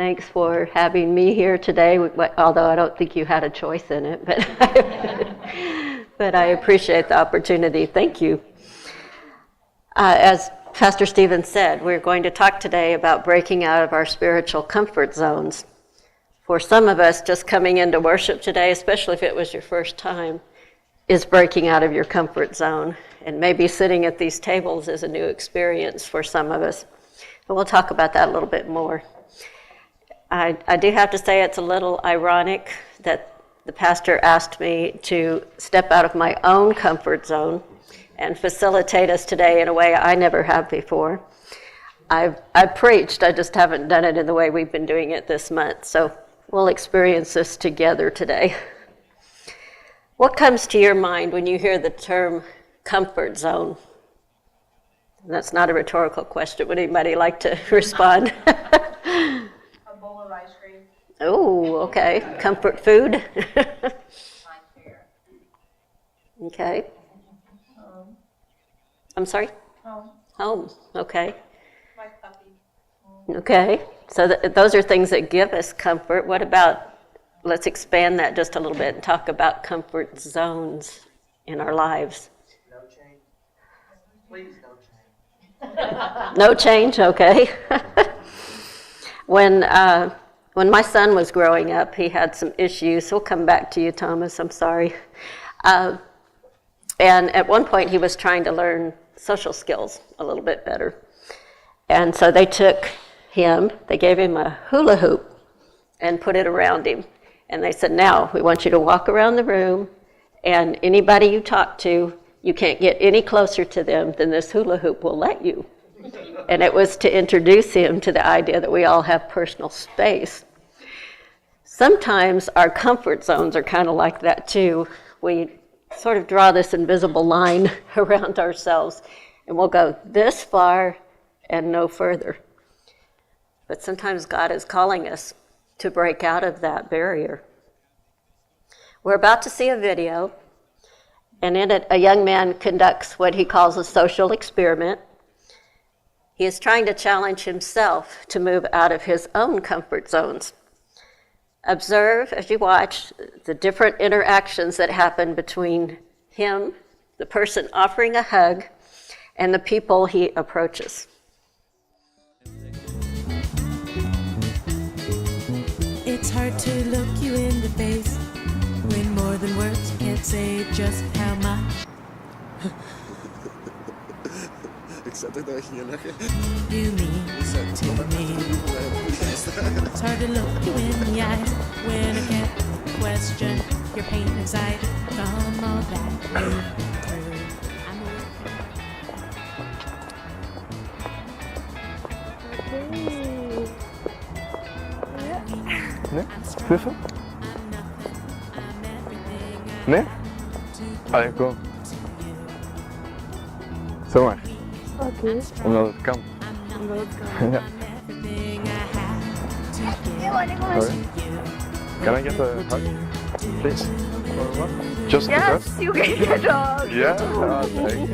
Thanks for having me here today, although I don't think you had a choice in it, but I appreciate the opportunity. Thank you. As Pastor Stephen said, we're going to talk today about breaking out of our spiritual comfort zones. For some of us, just coming into worship today, especially if it was your first time, is breaking out of your comfort zone. And maybe sitting at these tables is a new experience for some of us. And we'll talk about that a little bit more. I do have to say it's a little ironic that the pastor asked me to step out of my own comfort zone and facilitate us today in a way I never have before. I've preached, I just haven't done it in the way we've been doing it this month. So we'll experience this together today. What comes to your mind when you hear the term comfort zone? And that's not a rhetorical question. Would anybody like to respond? A bowl of ice cream. Oh, okay. Comfort food. My chair. Okay. Home. I'm sorry? Home. Home. Okay. My puppy. Okay. So those are things that give us comfort. What about, let's expand that just a little bit and talk about comfort zones in our lives. No change. Please, no change. No change, okay. When my son was growing up, he had some issues. We'll come back to you, Thomas, I'm sorry. And at one point, he was trying to learn social skills a little bit better. And so they gave him a hula hoop and put it around him. And they said, now, we want you to walk around the room, and anybody you talk to, you can't get any closer to them than this hula hoop will let you. And it was to introduce him to the idea that we all have personal space. Sometimes our comfort zones are kind of like that too. We sort of draw this invisible line around ourselves, and we'll go this far and no further. But sometimes God is calling us to break out of that barrier. We're about to see a video, and in it, a young man conducts what he calls a social experiment. He is trying to challenge himself to move out of his own comfort zones. Observe, as you watch, the different interactions that happen between him, the person offering a hug, and the people he approaches. It's hard to look you in the face when more than words can't say just how much you mean to me. It's hard to look you in the eye when I can't question your pain inside from all that you've through. I'm Ne? Hilfe? Ne? Allee, kom. Zomaar. Oké. Omdat het kan. Omdat het kan. Ja. Sorry. Can I get a hug? Please? Or what? Just Yes, because? you can get a hug. Yeah? Ah, thanks.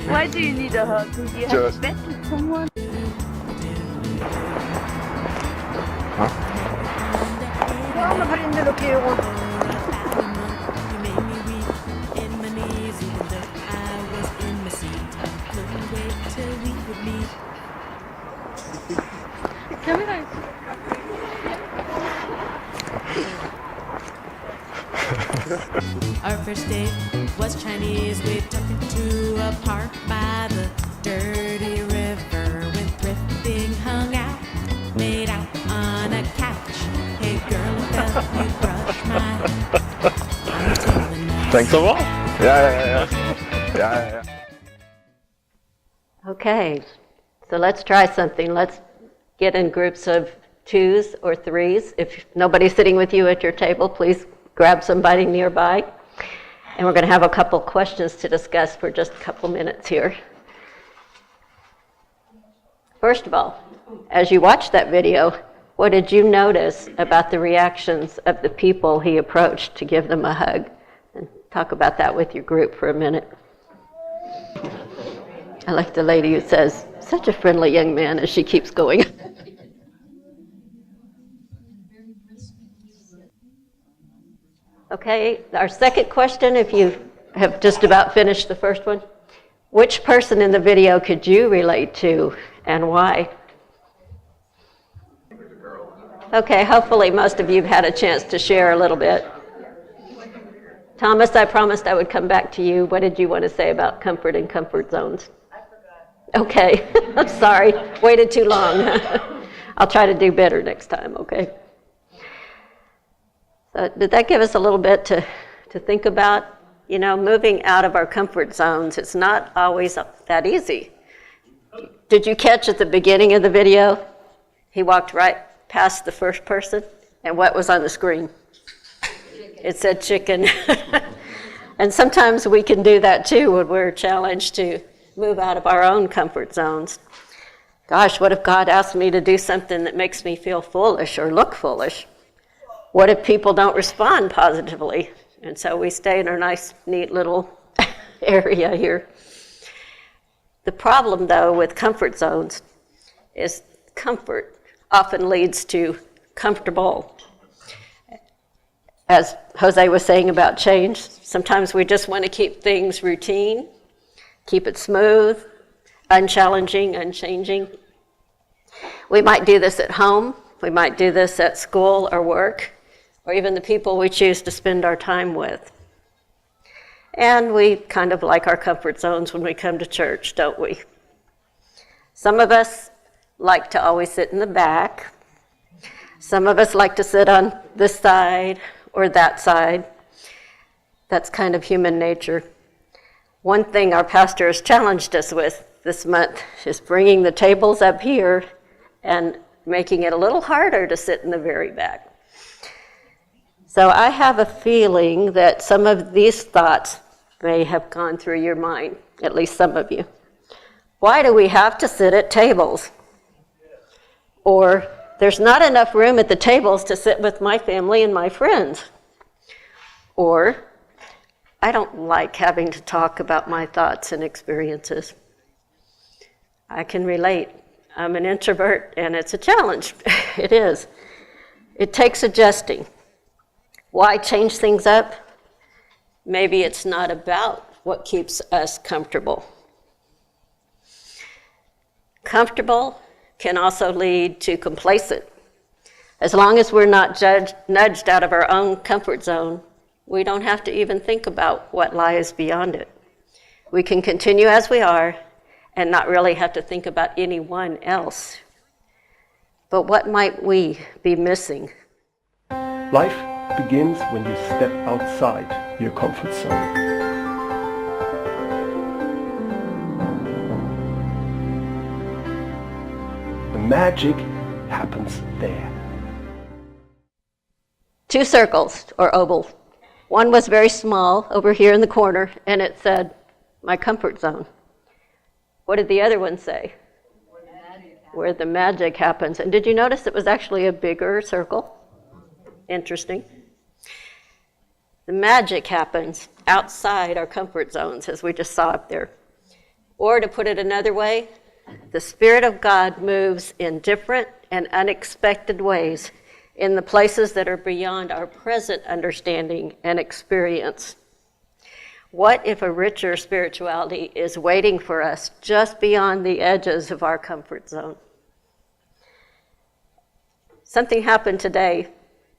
Why do you need a hug? Do you have Just- a bet with someone? Huh? Waarom heb je in de kerel? Our first date was Chinese. We took it to a park by the dirty river. Went thrifting, hung out, made out on a couch. Hey girl, felt you brush my until the night. Thanks a lot. Yeah. Okay, so let's try something. Let's get in groups of 2s or 3s. If nobody's sitting with you at your table, please grab somebody nearby. And we're going to have a couple questions to discuss for just a couple minutes here. First of all, as you watched that video, what did you notice about the reactions of the people he approached to give them a hug? And talk about that with your group for a minute. I like the lady who says, such a friendly young man, as she keeps going. Okay, our second question, if you have just about finished the first one. Which person in the video could you relate to and why? Okay, hopefully most of you have had a chance to share a little bit. Thomas, I promised I would come back to you. What did you want to say about comfort and comfort zones? I forgot. Okay, I'm sorry, waited too long. I'll try to do better next time, okay? So did that give us a little bit to think about? You know, moving out of our comfort zones, it's not always that easy. Did you catch at the beginning of the video? He walked right past the first person, and what was on the screen? It said chicken. And sometimes we can do that too when we're challenged to move out of our own comfort zones. Gosh, what if God asked me to do something that makes me feel foolish or look foolish? What if people don't respond positively? And so we stay in our nice, neat little area here. The problem, though, with comfort zones is comfort often leads to comfortable. As Jose was saying about change, sometimes we just want to keep things routine, keep it smooth, unchallenging, unchanging. We might do this at home. We might do this at school or work, or even the people we choose to spend our time with. And we kind of like our comfort zones when we come to church, don't we? Some of us like to always sit in the back. Some of us like to sit on this side or that side. That's kind of human nature. One thing our pastor has challenged us with this month is bringing the tables up here and making it a little harder to sit in the very back. So I have a feeling that some of these thoughts may have gone through your mind, at least some of you. Why do we have to sit at tables? Or there's not enough room at the tables to sit with my family and my friends. Or I don't like having to talk about my thoughts and experiences. I can relate. I'm an introvert and it's a challenge. It is. It takes adjusting. Why change things up? Maybe it's not about what keeps us comfortable. Comfortable can also lead to complacent. As long as we're not nudged out of our own comfort zone, we don't have to even think about what lies beyond it. We can continue as we are and not really have to think about anyone else. But what might we be missing? Life begins when you step outside your comfort zone. The magic happens there. Two circles, or ovals. One was very small over here in the corner, and it said, my comfort zone. What did the other one say? Where the magic happens. And did you notice it was actually a bigger circle? Interesting. The magic happens outside our comfort zones, as we just saw up there. Or to put it another way, the Spirit of God moves in different and unexpected ways in the places that are beyond our present understanding and experience. What if a richer spirituality is waiting for us just beyond the edges of our comfort zone? Something happened today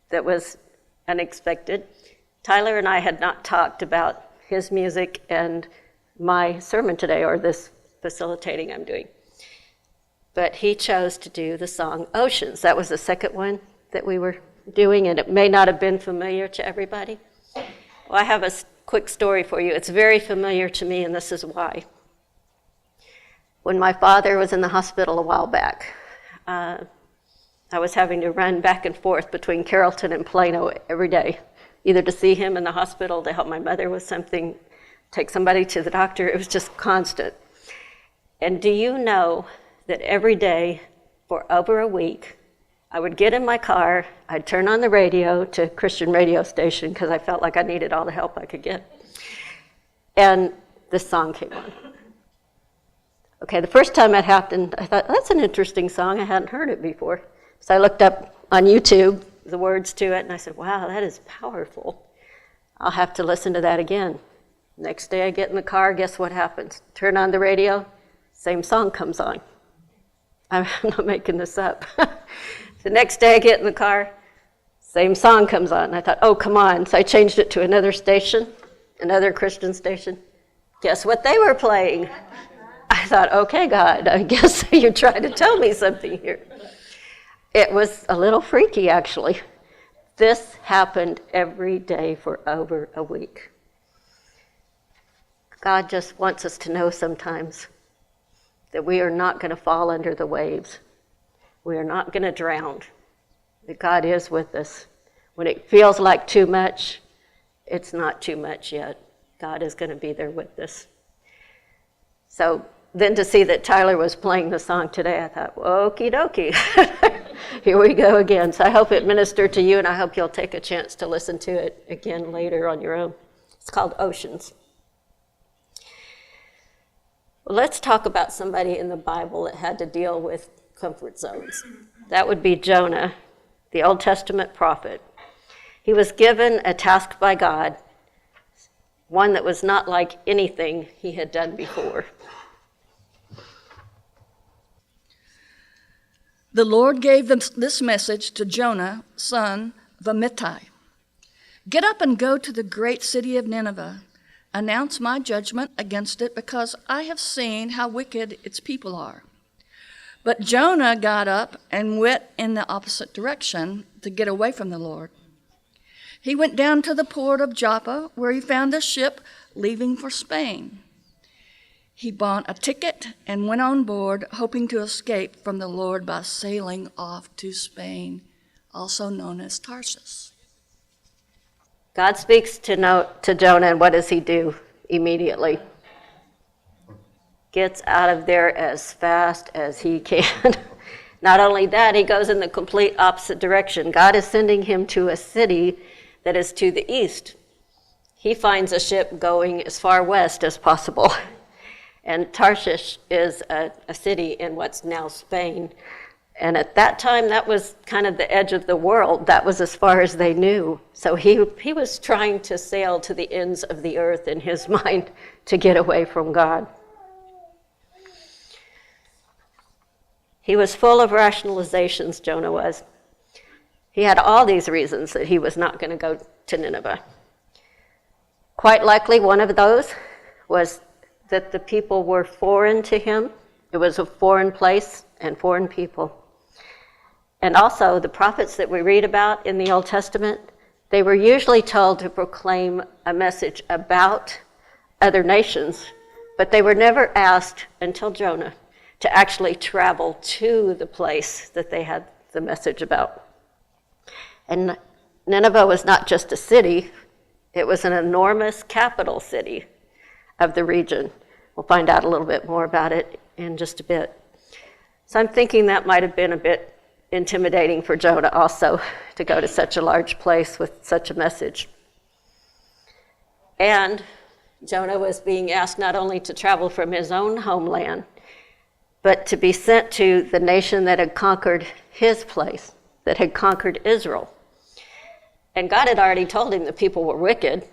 that was unexpected. Tyler and I had not talked about his music and my sermon today, or this facilitating I'm doing. But he chose to do the song Oceans. That was the second one that we were doing, and it may not have been familiar to everybody. Well, I have a quick story for you. It's very familiar to me, and this is why. When my father was in the hospital a while back, I was having to run back and forth between Carrollton and Plano every day, either to see him in the hospital, to help my mother with something, take somebody to the doctor. It was just constant. And do you know that every day for over a week, I would get in my car, I'd turn on the radio to a Christian radio station because I felt like I needed all the help I could get. And this song came on. Okay, the first time it happened, I thought, that's an interesting song. I hadn't heard it before. So I looked up on YouTube the words to it, and I said, wow, that is powerful. I'll have to listen to that again. Next day I get in the car, guess what happens? Turn on the radio, same song comes on. I'm not making this up. The next day I get in the car, same song comes on. I thought, oh, come on. So I changed it to another station, another Christian station. Guess what they were playing? I thought, okay, God, I guess you're trying to tell me something here. It was a little freaky, actually. This happened every day for over a week. God just wants us to know sometimes that we are not going to fall under the waves. We are not going to drown. That God is with us. When it feels like too much, it's not too much yet. God is going to be there with us. So then to see that Tyler was playing the song today, I thought, okie dokie. Here we go again. So I hope it ministered to you, and I hope you'll take a chance to listen to it again later on your own. It's called Oceans. Well, let's talk about somebody in the Bible that had to deal with comfort zones. That would be Jonah, the Old Testament prophet. He was given a task by God, one that was not like anything he had done before. The Lord gave them this message to Jonah, son of Amittai. Get up and go to the great city of Nineveh. Announce my judgment against it, because I have seen how wicked its people are. But Jonah got up and went in the opposite direction to get away from the Lord. He went down to the port of Joppa, where he found a ship leaving for Spain. He bought a ticket and went on board, hoping to escape from the Lord by sailing off to Spain, also known as Tarsus. God speaks to Jonah, and what does he do immediately? Gets out of there as fast as he can. Not only that, he goes in the complete opposite direction. God is sending him to a city that is to the east. He finds a ship going as far west as possible. And Tarshish is a city in what's now Spain. And at that time, that was kind of the edge of the world. That was as far as they knew. So he was trying to sail to the ends of the earth in his mind to get away from God. He was full of rationalizations, Jonah was. He had all these reasons that he was not going to go to Nineveh. Quite likely one of those was that the people were foreign to him. It was a foreign place and foreign people. And also, the prophets that we read about in the Old Testament, they were usually told to proclaim a message about other nations, but they were never asked until Jonah to actually travel to the place that they had the message about. And Nineveh was not just a city, it was an enormous capital city of the region. We'll find out a little bit more about it in just a bit. So I'm thinking that might have been a bit intimidating for Jonah also to go to such a large place with such a message. And Jonah was being asked not only to travel from his own homeland, but to be sent to the nation that had conquered his place, that had conquered Israel. And God had already told him the people were wicked,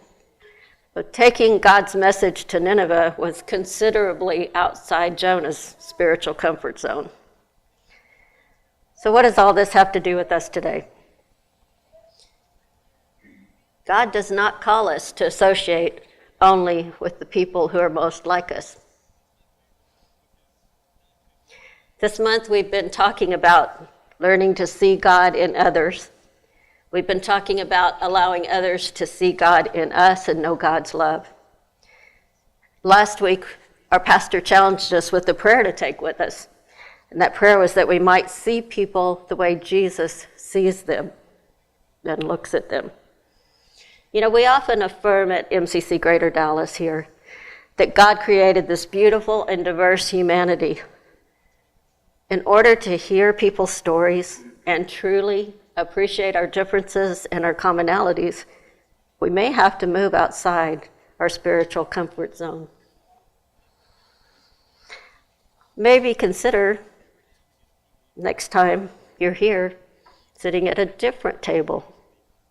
but taking God's message to Nineveh was considerably outside Jonah's spiritual comfort zone. So what does all this have to do with us today? God does not call us to associate only with the people who are most like us. This month we've been talking about learning to see God in others. We've been talking about allowing others to see God in us and know God's love. Last week, our pastor challenged us with a prayer to take with us. And that prayer was that we might see people the way Jesus sees them and looks at them. You know, we often affirm at MCC Greater Dallas here that God created this beautiful and diverse humanity. In order to hear people's stories and truly appreciate our differences and our commonalities, we may have to move outside our spiritual comfort zone. Maybe consider next time you're here sitting at a different table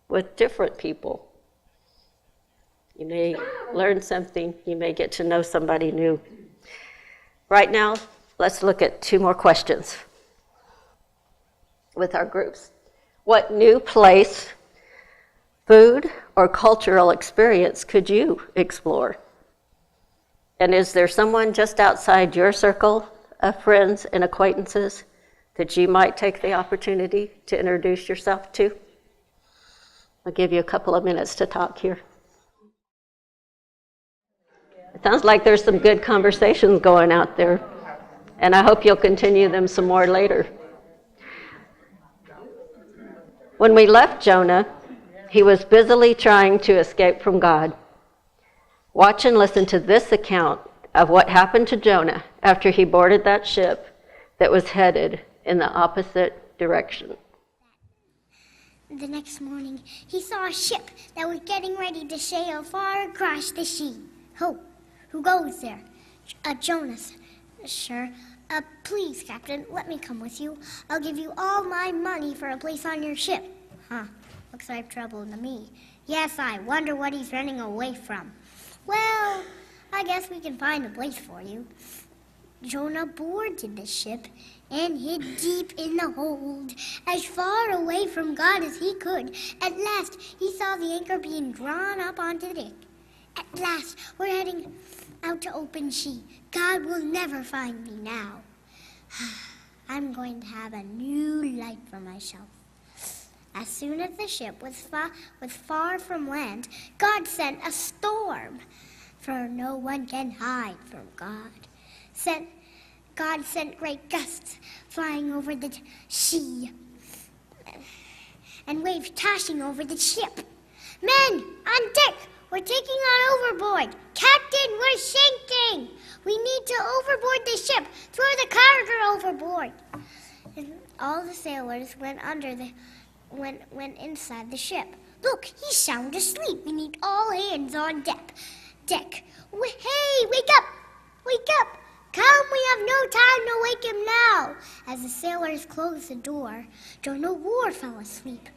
with different people. You may learn something. You may get to know somebody new. Right now, let's look at 2 more questions with our groups. What new place, food, or cultural experience could you explore? And is there someone just outside your circle of friends and acquaintances that you might take the opportunity to introduce yourself to? I'll give you a couple of minutes to talk here. It sounds like there's some good conversations going out there, and I hope you'll continue them some more later. When we left Jonah, he was busily trying to escape from God. Watch and listen to this account of what happened to Jonah after he boarded that ship that was headed in the opposite direction. The next morning, he saw a ship that was getting ready to sail far across the sea. Who goes there? Jonah, sir. Please, Captain, let me come with you. I'll give you all my money for a place on your ship. Looks like trouble to me. Yes, I wonder what he's running away from. Well, I guess we can find a place for you. Jonah boarded the ship and hid deep in the hold, as far away from God as he could. At last, he saw the anchor being drawn up onto the deck. At last, we're heading out to open sea. God will never find me now. I'm going to have a new life for myself. As soon as the ship was far from land, God sent a storm, for no one can hide from God. God sent great gusts flying over the sea and waves tossing over the ship. Men, on deck, we're taking on overboard. Captain, we're sinking. We need to overboard the ship. Throw the cargo overboard. And all the sailors went inside the ship. Look, he's sound asleep. We need all hands on deck. Hey, wake up! Wake up! Come, we have no time to wake him now. As the sailors closed the door, Jonah fell asleep.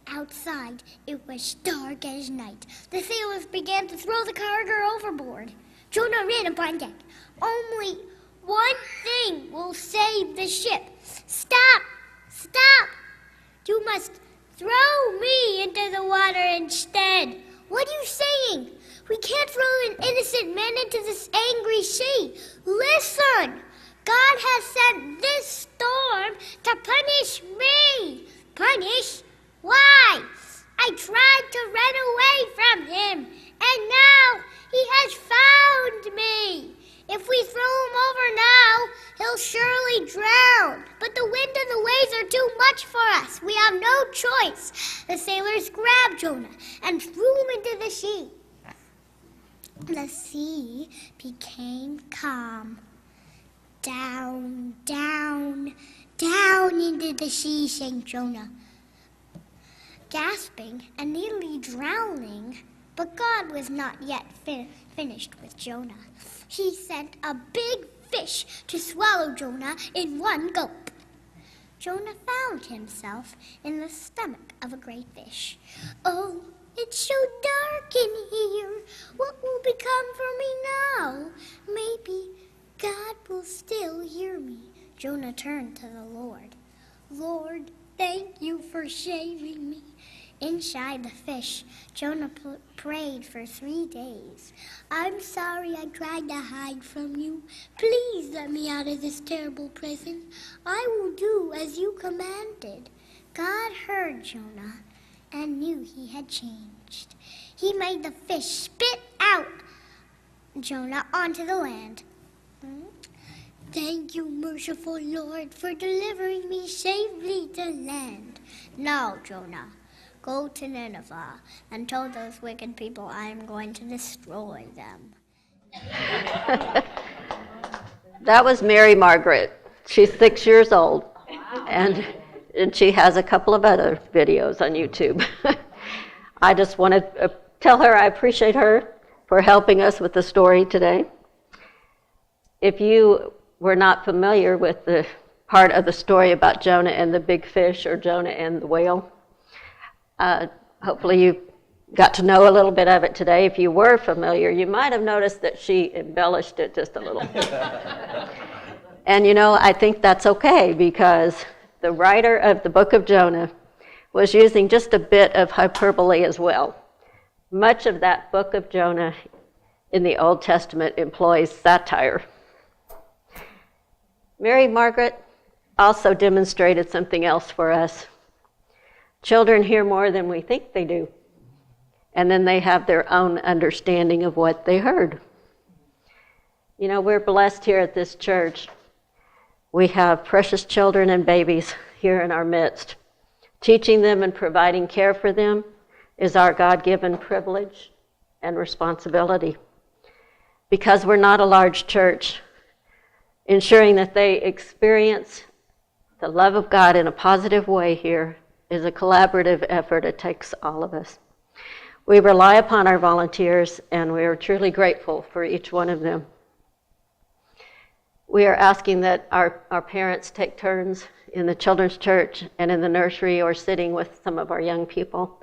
Outside, it was dark as night. The sailors began to throw the cargo overboard. Jonah ran up on deck. Only one thing will save the ship. Stop! Stop! You must throw me into the water instead. What are you saying? We can't throw an innocent man into this angry sea. Listen! God has sent this storm to punish me. Punish? Why? I tried to run away from him, and now he has found me. If we throw him over now, he'll surely drown. But the wind and the waves are too much for us. We have no choice. The sailors grabbed Jonah and threw him into the sea. The sea became calm. Down, down, down into the sea sank Jonah, gasping and nearly drowning. But God was not yet finished with Jonah. He sent a big fish to swallow Jonah in one gulp. Jonah found himself in the stomach of a great fish. Oh, it's so dark in here. What will become for me now? Maybe God will still hear me. Jonah turned to the Lord. Lord, thank you for saving me. Inside the fish, Jonah prayed for 3 days. I'm sorry I tried to hide from you. Please let me out of this terrible prison. I will do as you commanded. God heard Jonah and knew he had changed. He made the fish spit out Jonah onto the land. Thank you, merciful Lord, for delivering me safely to land. Now, Jonah, go to Nineveh and tell those wicked people I am going to destroy them. That was Mary Margaret. She's 6 years old, and she has a couple of other videos on YouTube. I just want to tell her I appreciate her for helping us with the story today. If you were not familiar with the part of the story about Jonah and the big fish or Jonah and the whale, hopefully you got to know a little bit of it today. If you were familiar, you might have noticed that she embellished it just a little. And you know, I think that's okay, because the writer of the book of Jonah was using just a bit of hyperbole as well. Much of that book of Jonah in the Old Testament employs satire. Mary Margaret also demonstrated something else for us. Children hear more than we think they do, and then they have their own understanding of what they heard. You know, we're blessed here at this church. We have precious children and babies here in our midst. Teaching them and providing care for them is our God-given privilege and responsibility. Because we're not a large church, ensuring that they experience the love of God in a positive way here is a collaborative effort. It takes all of us. We rely upon our volunteers, and we are truly grateful for each one of them. We are asking that our parents take turns in the children's church and in the nursery, or sitting with some of our young people.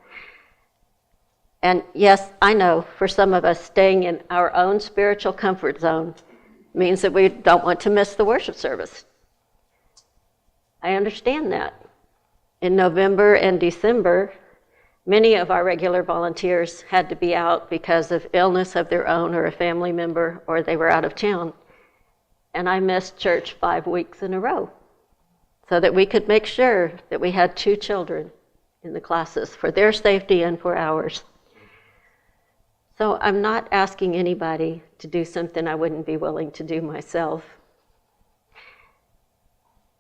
And yes, I know for some of us, staying in our own spiritual comfort zone means that we don't want to miss the worship service. I understand that. In November and December, many of our regular volunteers had to be out because of illness of their own or a family member, or they were out of town. And I missed church 5 weeks in a row so that we could make sure that we had 2 children in the classes for their safety and for ours. So I'm not asking anybody to do something I wouldn't be willing to do myself.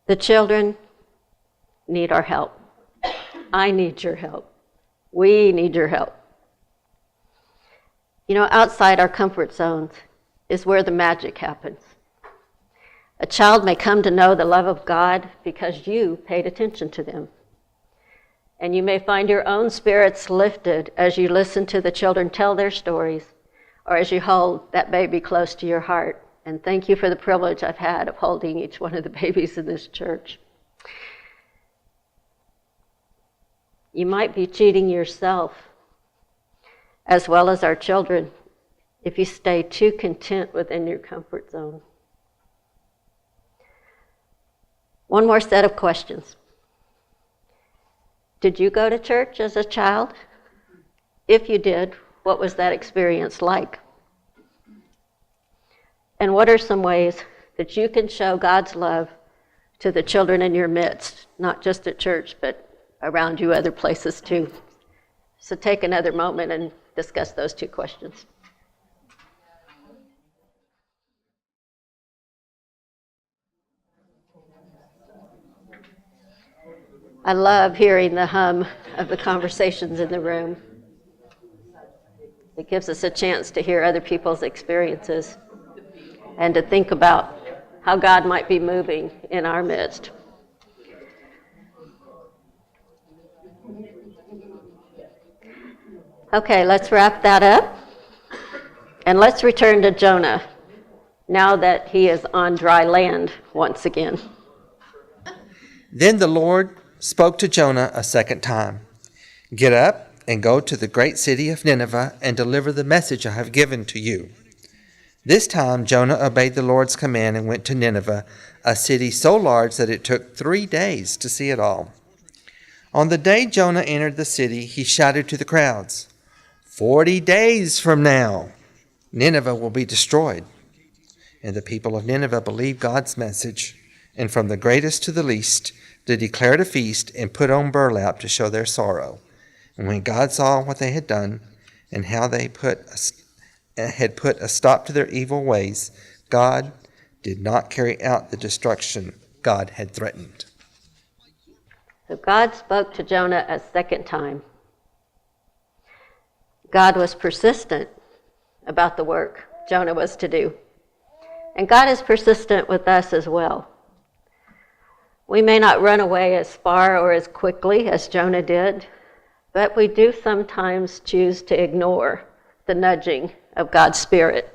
The children need our help. I need your help. We need your help. You know, outside our comfort zones is where the magic happens. A child may come to know the love of God because you paid attention to them. And you may find your own spirits lifted as you listen to the children tell their stories, or as you hold that baby close to your heart. And thank you for the privilege I've had of holding each one of the babies in this church. You might be cheating yourself, as well as our children, if you stay too content within your comfort zone. One more set of questions. Did you go to church as a child? If you did, what was that experience like? And what are some ways that you can show God's love to the children in your midst, not just at church, but around you other places too? So take another moment and discuss those 2 questions. I love hearing the hum of the conversations in the room. It gives us a chance to hear other people's experiences and to think about how God might be moving in our midst. Okay, let's wrap that up. And let's return to Jonah, now that he is on dry land once again. Then the Lord spoke to Jonah a second time. Get up and go to the great city of Nineveh and deliver the message I have given to you. This time Jonah obeyed the Lord's command and went to Nineveh, a city so large that it took 3 days to see it all. On the day Jonah entered the city, he shouted to the crowds, 40 days from now, Nineveh will be destroyed. And the people of Nineveh believed God's message, and from the greatest to the least, they declared a feast and put on burlap to show their sorrow. And when God saw what they had done and how they had put a stop to their evil ways, God did not carry out the destruction God had threatened. So God spoke to Jonah a second time. God was persistent about the work Jonah was to do. And God is persistent with us as well. We may not run away as far or as quickly as Jonah did, but we do sometimes choose to ignore the nudging of God's Spirit.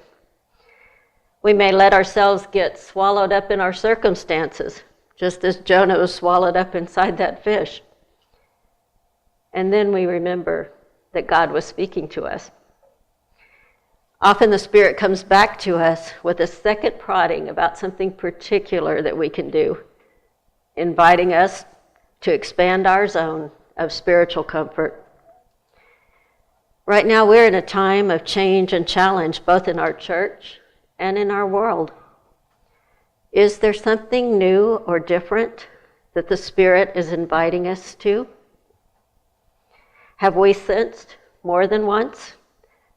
We may let ourselves get swallowed up in our circumstances, just as Jonah was swallowed up inside that fish. And then we remember that God was speaking to us. Often the Spirit comes back to us with a second prodding about something particular that we can do, inviting us to expand our zone of spiritual comfort. Right now, we're in a time of change and challenge, both in our church and in our world. Is there something new or different that the Spirit is inviting us to? Have we sensed more than once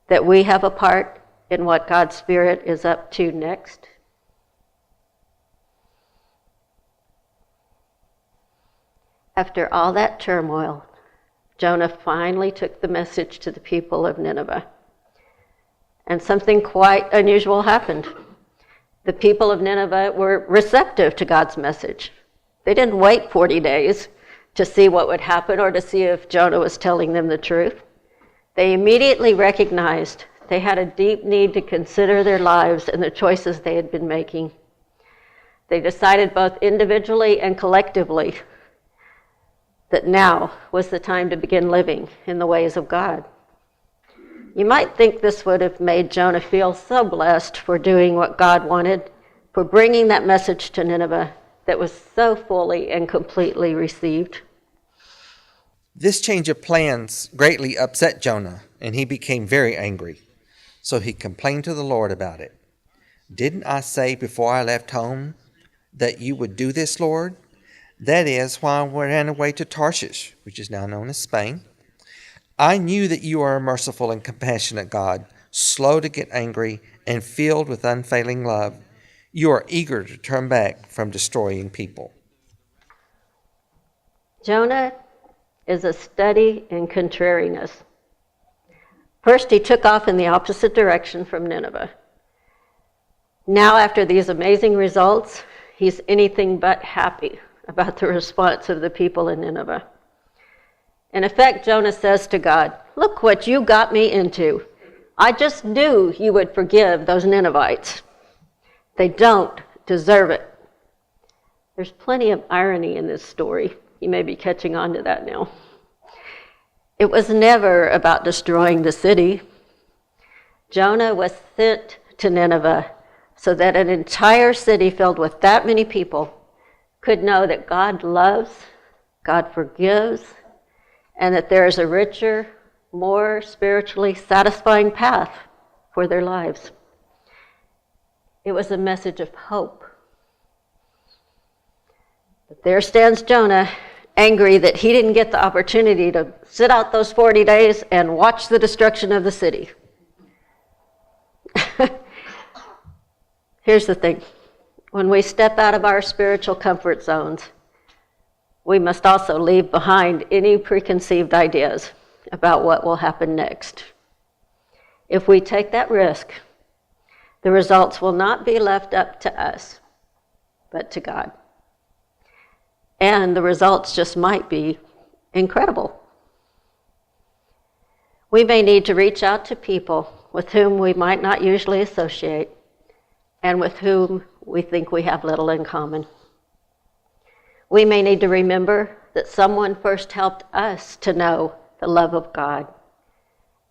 that we have a part in what God's Spirit is up to next? After all that turmoil, Jonah finally took the message to the people of Nineveh. And something quite unusual happened. The people of Nineveh were receptive to God's message. They didn't wait 40 days to see what would happen or to see if Jonah was telling them the truth. They immediately recognized they had a deep need to consider their lives and the choices they had been making. They decided both individually and collectively that now was the time to begin living in the ways of God. You might think this would have made Jonah feel so blessed for doing what God wanted, for bringing that message to Nineveh that was so fully and completely received. This change of plans greatly upset Jonah, and he became very angry. So he complained to the Lord about it. "Didn't I say before I left home that you would do this, Lord? That is why I ran away to Tarshish," which is now known as Spain. "I knew that you are a merciful and compassionate God, slow to get angry and filled with unfailing love. You are eager to turn back from destroying people." Jonah is a study in contrariness. First, he took off in the opposite direction from Nineveh. Now, after these amazing results, he's anything but happy about the response of the people in Nineveh. In effect, Jonah says to God, "Look what you got me into. I just knew you would forgive those Ninevites. They don't deserve it." There's plenty of irony in this story. You may be catching on to that now. It was never about destroying the city. Jonah was sent to Nineveh so that an entire city filled with that many people could know that God loves, God forgives, and that there is a richer, more spiritually satisfying path for their lives. It was a message of hope. But there stands Jonah, angry that he didn't get the opportunity to sit out those 40 days and watch the destruction of the city. Here's the thing. When we step out of our spiritual comfort zones, we must also leave behind any preconceived ideas about what will happen next. If we take that risk, the results will not be left up to us, but to God. And the results just might be incredible. We may need to reach out to people with whom we might not usually associate and with whom we think we have little in common. We may need to remember that someone first helped us to know the love of God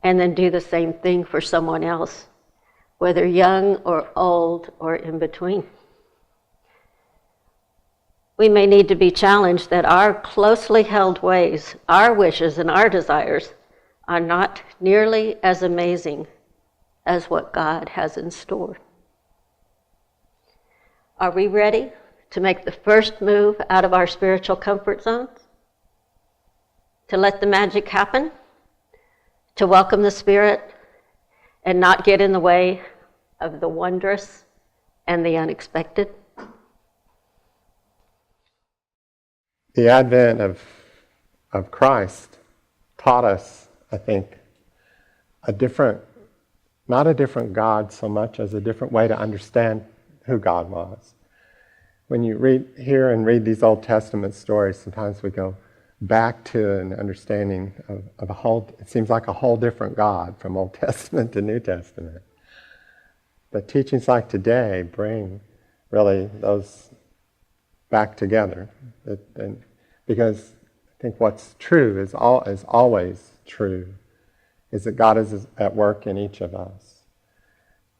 and then do the same thing for someone else, whether young or old or in between. We may need to be challenged that our closely held ways, our wishes and our desires are not nearly as amazing as what God has in store. Are we ready to make the first move out of our spiritual comfort zones? To let the magic happen? To welcome the Spirit and not get in the way of the wondrous and the unexpected? The advent of Christ taught us, I think, not a different God so much as a different way to understand who God was. When you hear and read these Old Testament stories, sometimes we go back to an understanding of a whole, it seems like a whole different God from Old Testament to New Testament. But teachings like today bring really those back together. Because I think what's true is always true. is that God is at work in each of us.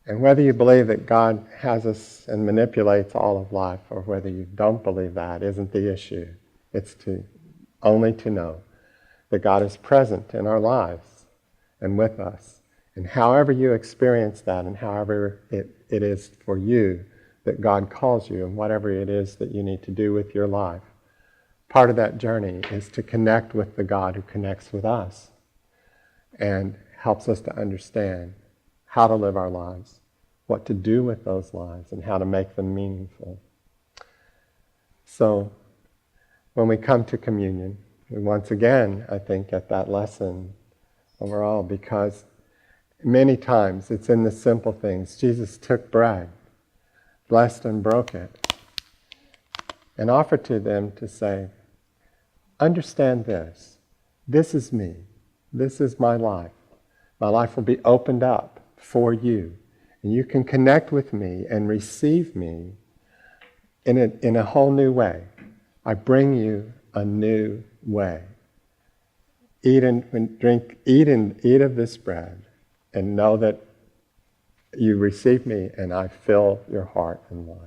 And whether you believe that God has us and manipulates all of life, or whether you don't believe that, isn't the issue. It's only to know that God is present in our lives and with us. And however you experience that, and however it is for you that God calls you, and whatever it is that you need to do with your life, part of that journey is to connect with the God who connects with us and helps us to understand how to live our lives, what to do with those lives, and how to make them meaningful. So when we come to communion, we once again, I think, get that lesson overall, because many times it's in the simple things. Jesus took bread, blessed and broke it, and offered to them to say, understand this. This is me. This is my life. My life will be opened up for you. And you can connect with me and receive me in a whole new way. I bring you a new way. Eat of this bread, and know that you receive me and I fill your heart and life.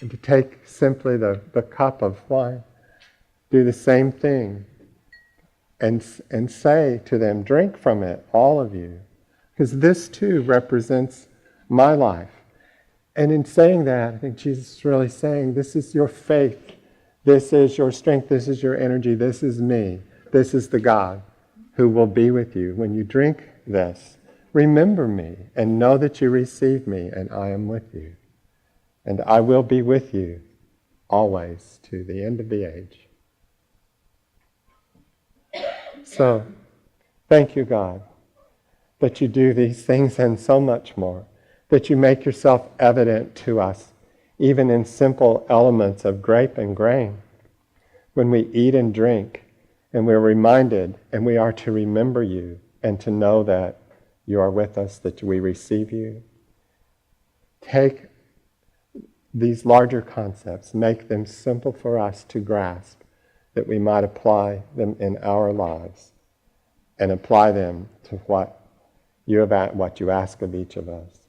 And to take simply the cup of wine, do the same thing, and say to them, drink from it, all of you, because this too represents my life. And in saying that, I think Jesus is really saying, this is your faith, this is your strength, this is your energy, this is me, this is the God who will be with you. When you drink this, remember me and know that you receive me and I am with you. And I will be with you always to the end of the age. So, thank you, God, that you do these things and so much more, that you make yourself evident to us, even in simple elements of grape and grain. When we eat and drink, and we're reminded, and we are to remember you, and to know that you are with us, that we receive you. Take these larger concepts, make them simple for us to grasp, that we might apply them in our lives, and apply them to what you ask of each of us.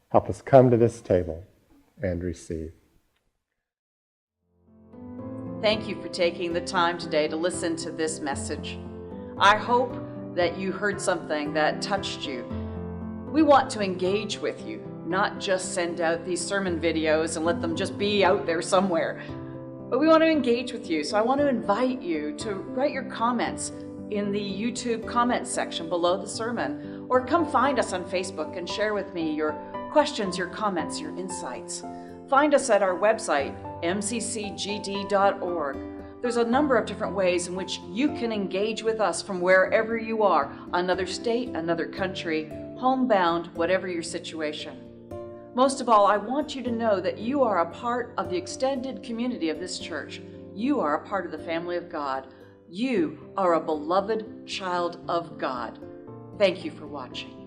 Help us come to this table and receive. Thank you for taking the time today to listen to this message. I hope that you heard something that touched you. We want to engage with you, not just send out these sermon videos and let them just be out there somewhere. But we want to engage with you, so I want to invite you to write your comments in the YouTube comment section below the sermon, or come find us on Facebook and share with me your questions, your comments, your insights. Find us at our website, mccgd.org. There's a number of different ways in which you can engage with us from wherever you are, another state, another country, homebound, whatever your situation. Most of all, I want you to know that you are a part of the extended community of this church. You are a part of the family of God. You are a beloved child of God. Thank you for watching.